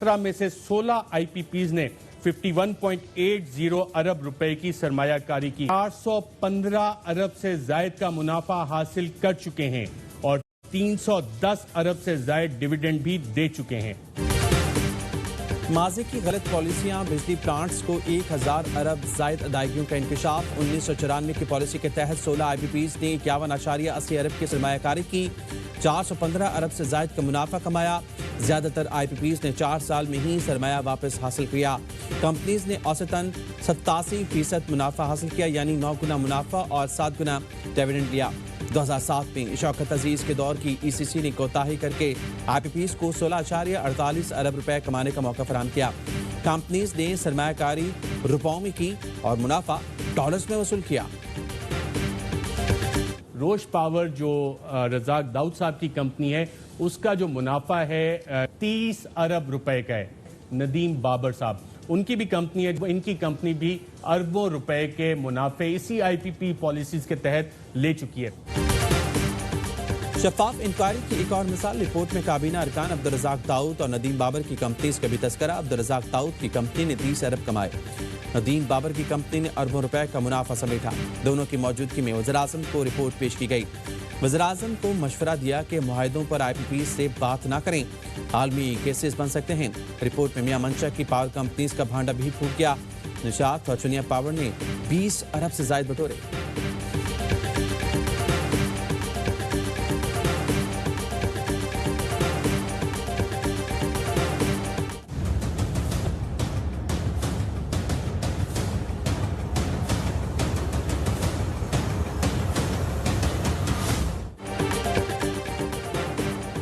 17 में से 16 आईपीपीज ने 51.80 अरब रुपए की सरमायाकारी की। 415 अरब से जायद का मुनाफा हासिल कर चुके हैं और 310 अरब से जायद डिविडेंड भी दे चुके हैं। माजी की गलत पॉलिसियां, बिजली प्लांट्स को 1000 अरब जायद अदायगियों का इंकशाफ। 1994 की पॉलिसी के तहत 16 आईपीपीज ने 51.80 अरब की सरमायाकारी की, 415 अरब से जायद का मुनाफा कमाया। ज्यादातर आईपीपीज ने 4 साल में ही सरमाया वापस हासिल किया। कंपनीज ने औसतन 87% मुनाफा हासिल किया, यानी 9 गुना मुनाफा और 7 गुना डिविडेंड लिया। 2007 में शौकत अजीज के दौर की ईसीसी ने कोताही करके आईपीपीज को 16.48 अरब रुपए कमाने का मौका फराहम किया। कंपनीज ने सरमायाकारी रुपयों में की और मुनाफा डॉलर्स में वसूल किया। रोश पावर जो रजाक दाऊद साहब की कंपनी है, उसका जो मुनाफा है 30 अरब रुपए का है। नदीम बाबर साहब, उनकी भी कंपनी है, इनकी कंपनी भी अरबों रुपए के मुनाफे इसी आईपीपी पॉलिसीज के तहत ले चुकी है। शफाफ इंक्वायरी की एक और मिसाल, रिपोर्ट में काबीना अरकान अब्दुल रज़ाक दाऊद और नदीम बाबर की कंपनीज का भी तस्करा। अब्दुल रज़ाक दाऊद की कंपनी ने 30 अरब कमाए, नदीम बाबर की कंपनी ने अरबों रुपए का मुनाफा समेटा। दोनों की मौजूदगी में वज़ीर-ए-आज़म को रिपोर्ट पेश की गई। वज़ीर-ए-आज़म को मशवरा दिया कि मुआहदों पर आईपीपी से बात ना करें, आलमी केसेस बन सकते हैं। रिपोर्ट में मियां मंशा की पावर कंपनीज का भांडा भी फूट गया। निशात और चुनिया पावर ने 20 अरब से जायद बटोरे।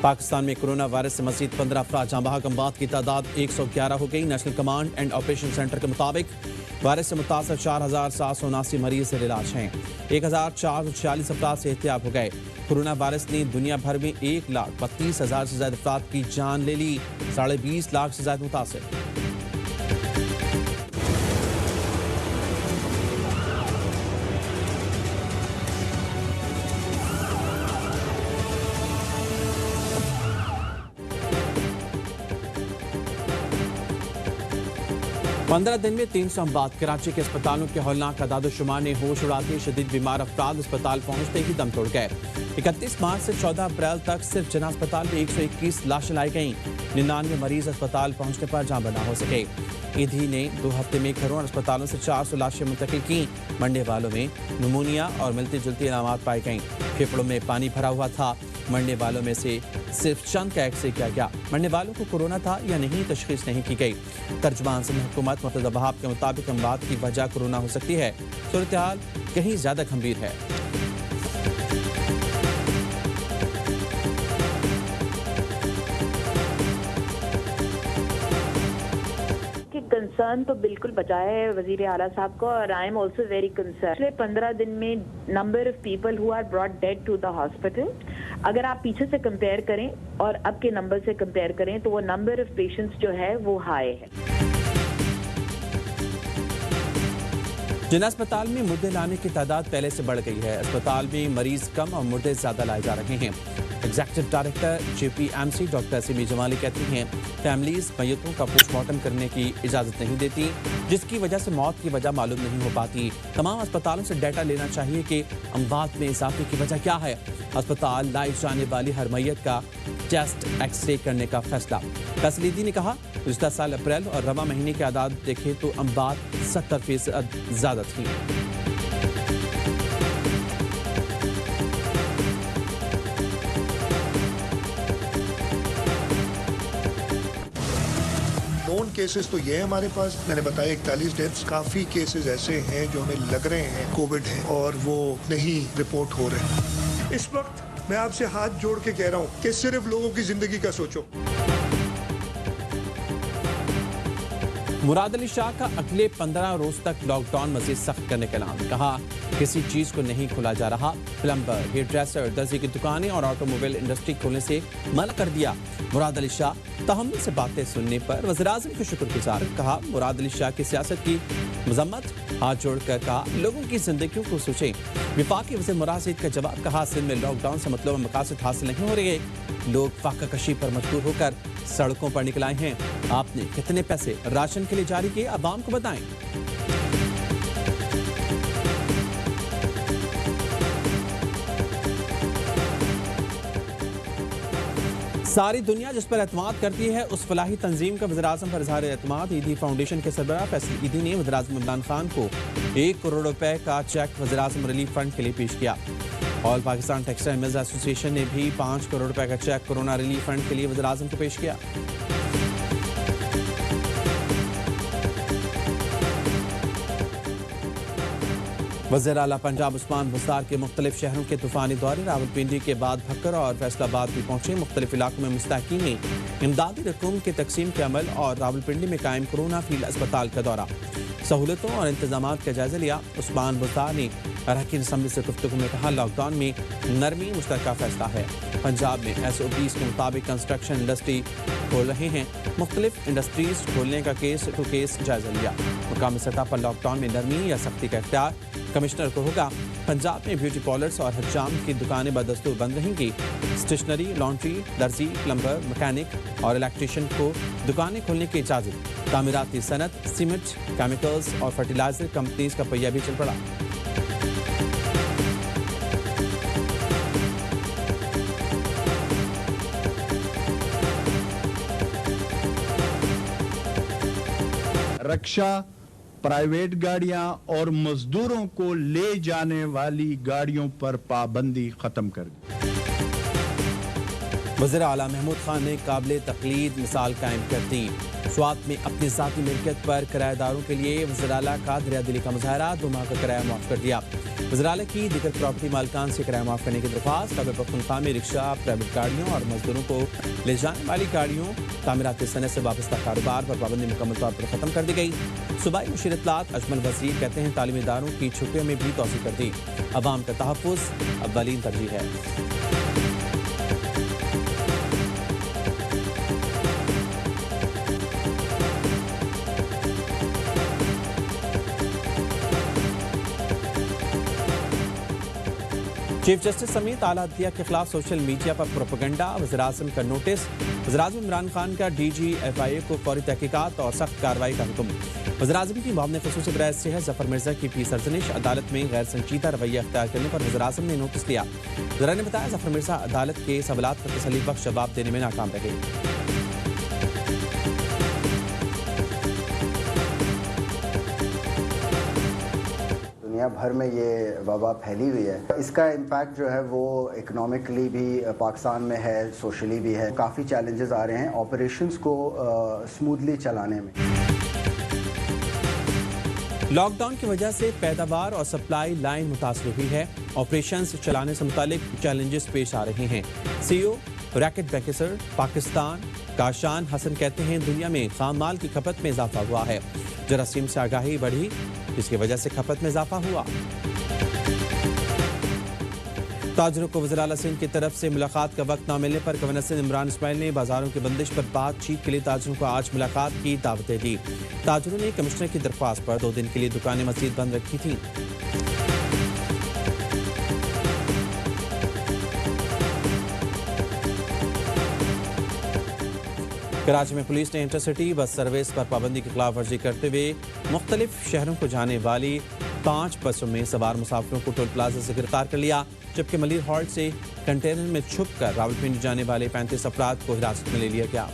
पाकिस्तान में कोरोना वायरस से मजीद 15 अफराद जाँ बहक, अमवात की तादाद 111 हो गई। National command and operation centre के मुताबिक वायरस से मुतासर 4779 मरीज इलाज हैं। 1446 अफराद से एहतियाब हो गए। कोरोना वायरस ने दुनिया भर में 1,32,000 से ज्यादा अफराद की जान ले ली, 20.5 लाख से ज्यादा मुतासर। 15 दिन में 300 अमवात। कराची के अस्पतालों के हौलनाक आदाद-ओ-शुमार ने होश उड़ा दिए। शदीद बीमार अफराद अस्पताल पहुंचते ही दम तोड़ गए। 31 मार्च से 14 अप्रैल तक सिर्फ जना अस्पताल में 121 लाशें लाई गईं। 99 मरीज अस्पताल पहुंचने पर जाँ बना हो सके। ईदी ने 2 हफ्ते में घरों और अस्पतालों से 400 लाशें मुंतकिल की। मरने वालों में नमूनिया और मिलती जुलती अलामात पाई गईं। फेफड़ों में पानी भरा हुआ था। मरने वालों में से सिर्फ चंद का एक्सरे किया गया। मरने वालों को कोरोना था या नहीं तशखीस नहीं की गई। तर्जुमान सिंध हुकूमत मुर्तज़ा वहाब के मुताबिक अमवात की वजह कोरोना हो सकती है। सूरत हाल कहीं ज्यादा गंभीर है। कंसर्न तो बिल्कुल बचाया है वजीर आला साहब को, और I am also very concern. पिछले 15 दिन में number of people who are brought dead to the hospital, अगर आप पीछे से कंपेयर करें और अब के नंबर से कंपेयर करें तो वो नंबर ऑफ पेशेंट्स जो है वो हाई है। जिन अस्पताल में मुर्दे लाने की तादाद पहले से बढ़ गई है, अस्पताल में मरीज कम और मुर्दे ज्यादा लाए जा रहे हैं। Executive director JPMC doctor Simi Jamali कहती हैं, फैमिलीज मैयतों का पोस्टमार्टम करने की इजाजत नहीं देती, जिसकी वजह से मौत की वजह मालूम नहीं हो पाती। तमाम अस्पतालों से डाटा लेना चाहिए कि अमवात में इजाफे की वजह क्या है। अस्पताल लाई जाने वाली हर मैयत का टेस्ट एक्सरे करने का फैसला। तसलीदी ने कहा, गुज़िश्ता साल अप्रैल और रवा महीने के आदाद देखें तो अमवात 70% ज्यादा थी। नोन केसेस तो ये है हमारे पास, मैंने बताया 41 डेथ्स। काफी केसेस ऐसे हैं जो हमें लग रहे हैं कोविड है और वो नहीं रिपोर्ट हो रहे। इस वक्त मैं आपसे हाथ जोड़ के कह रहा हूँ कि सिर्फ लोगों की जिंदगी का सोचो। मुराद अली शाह का अगले 15 रोज तक लॉकडाउन मजीद सख्त करने का ऐलान। कहा, किसी चीज को नहीं खोला जा रहा। प्लम्बर, हेयर ड्रेसर, दर्जी की दुकानें और ऑटोमोबाइल इंडस्ट्री खोलने से मना कर दिया। मुराद अली शाह तहम्मुल से बातें सुनने पर वज़ीर-ए-आज़म के शुक्रगुजार। कहा, मुराद अली शाह की सियासत की मजम्मत। हाथ जोड़कर कहा, लोगों की जिंदगियों को सोचें। विफाकी वज़ीर मुराद सईद का जवाब। कहा, सिंध में लॉकडाउन से मतलब मकासद हासिल नहीं हो रहे। लोग फाका कशी पर मजबूर होकर सड़कों पर निकल आए हैं। आपने कितने पैसे राशन के लिए जारी किए, अवाम को बताएं। सारी दुनिया जिस पर एतमाद करती है उस फलाही तंजीम का वज़ीर-ए-आज़म पर इज़हार एतमाद। ईदी फाउंडेशन के सरबराह फैसल ईदी ने वज़ीर-ए-आज़म इमरान खान को 1 करोड़ रुपए का चेक वज़ीर-ए-आज़म रिलीफ फंड के लिए पेश किया। All Pakistan textile mills association ने भी 5 करोड़ रुपए का चेक कोरोना रिलीफ फंड के लिए वज़ीर-ए-आज़म को पेश किया। वज़ीर आला पंजाब उस्मान बुज़दार के मुख्तलिफ शहरों के तूफानी दौरे। रावलपिंडी के बाद भक्कर और फैसलाबाद भी पहुंचे। मुख्तलिफ इलाकों में मुस्तहकीन ने इमदादी रकूम की तकसीम के अमल और रावलपिंडी में कायम कोरोना फील्ड अस्पताल का दौरा, सहूलतों और इंतजाम का जायजा लिया। उस्मान बुज़दार ने अरकान असम्बली से गुफ्तगू में कहा, लॉकडाउन में नरमी मुश्तरका फैसला है। पंजाब में SOPs के मुताबिक कंस्ट्रक्शन इंडस्ट्री खोल रहे हैं। मुख्तलिफ इंडस्ट्रीज खोलने का केस टू केस जायजा लिया। मुकामी सतह पर लॉकडाउन में नरमी या सख्ती का इख्तियार कमिश्नर को होगा। पंजाब में ब्यूटी पार्लर्स और हजाम की दुकानें बदस्तूर बंद रहेंगी। स्टेशनरी, लॉन्ड्री, दर्जी, प्लम्बर, मैकेनिक और इलेक्ट्रीशियन को दुकानें खोलने की इजाज़त। तामीराती सनत, सीमेंट, केमिकल्स और फर्टिलाइजर कंपनीज का पहिया भी चल पड़ा। रक्षा, प्राइवेट गाड़ियां और मजदूरों को ले जाने वाली गाड़ियों पर पाबंदी खत्म कर दी। वज़ीर आला महमूद खान ने काबिल तक़लीद मिसाल कायम कर दी। स्वात में अपनी ज़ाती मिल्कियत पर किराएदारों के लिए वज़ीर आला का दरियादिली का मुजाहरा। 2 माह का किराया माफ़ कर दिया। वज़ीर आला की दीगर प्रॉपर्टी मालिकान से किराया माफ़ करने की दरख्वास्त। खैबर पख्तूनख्वा में रिक्शा, प्राइवेट गाड़ियों और मजदूरों को ले जाने वाली गाड़ियों, तामीराती सनत से वाबस्ता कारोबार पर पाबंदी मुकम्मल तौर पर खत्म कर दी गई। सूबाई मुशीर इत्तलात अजमल वज़ीर कहते हैं, तालीमी इदारों की छुट्टियों में भी तोसी कर दी। अवाम का तहफ़्फ़ुज़ अव्वलीन तरजीह है। चीफ जस्टिस समेत आला अदलिया के खिलाफ सोशल मीडिया पर प्रोपेगेंडा। वज़ीर-ए-आज़म का नोटिस। वज़ीर-ए-आज़म इमरान खान का DG FIA को फौरी तहकीकात और सख्त कार्रवाई का हुक्म। वज़ीर-ए-आज़म की मामले ख़ुसूसी बराए सेहत जफ़र मिर्ज़ा की भी सरजनिश। अदालत में गैर संजीदा रवैया अख्तियार करने पर वज़ीर-ए-आज़म ने नोटिस लिया। ज़रा ने बताया, जफ़र मिर्ज़ा अदालत के सवालात पर तसल्ली बख्श जवाब देने में नाकाम रहे। दुनिया भर में ये वबा फैली हुई है। इसका इम्पैक्ट जो है वो इकोनॉमिकली भी पाकिस्तान में है, सोशली भी है। काफ़ी चैलेंजेस आ रहे हैं ऑपरेशंस को स्मूथली चलाने में। लॉकडाउन की वजह से पैदावार और सप्लाई लाइन मुतासर हुई है। ऑपरेशंस चलाने से मुतालिक चैलेंजेस पेश आ रहे हैं। CEO रैकेट बेकेसर पाकिस्तान काशान हसन कहते हैं, दुनिया में खाम माल की खपत में इजाफा हुआ है। जरासीम से आगाही बढ़ी, जिसकी वजह से खपत में इजाफा हुआ। ताजरों को वज़ीर आला सिंध की तरफ से मुलाकात का वक्त न मिलने पर गवर्नर सिंध इमरान इस्माइल ने बाजारों की बंदिश पर बातचीत के लिए ताजरों को आज मुलाकात की दावतें दी। ताजरों ने कमिश्नर की दरख्वास्त पर 2 दिन के लिए दुकानें मज़ीद बंद रखी थीं। कराची में पुलिस ने इंटरसिटी बस सर्विस पर पाबंदी की खिलाफ वर्जी करते हुए मुख्तलिफ शहरों को जाने वाली 5 बसों में सवार मुसाफिरों को टोल प्लाजा से गिरफ्तार कर लिया, जबकि मलिर हॉल्ट से कंटेनर में छुपकर रावलपिंडी जाने वाले 35 अफराद को हिरासत में ले लिया गया।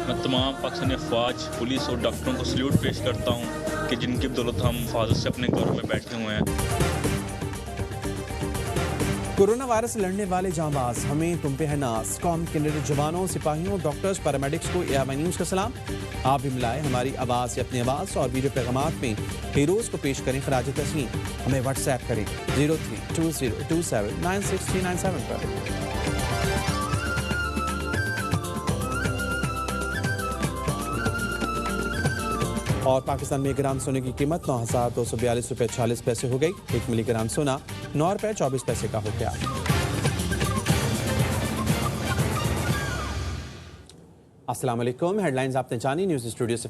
मैं तमाम पाकिस्तानी अफवाज, पुलिस और डॉक्टरों को सल्यूट पेश करता हूँ कि जिनकी बदौलत हम हिफाजत से अपने घरों में बैठे हुए हैं। कोरोना वायरस से लड़ने वाले जांबाज, हमें तुम पे है नाज। कौम के निडर जवानों, सिपाहियों, डॉक्टर्स, पैरामेडिक्स को AMI न्यूज़ का सलाम। आप भी मिलाएं हमारी आवाज़ से अपनी आवाज़ और वीडियो पैगामात में हीरोज़ को पेश करें खराज तस्लीम। हमें व्हाट्सएप करें 032027963997 पर। और पाकिस्तान में ग्राम सोने की कीमत 9,242 रुपये 40 पैसे हो गई। 1 मिलीग्राम सोना 9 रुपये 24 पैसे का हो गया। अस्सलाम वालेकुम, हेडलाइंस आपने जानी। न्यूज़ स्टूडियो से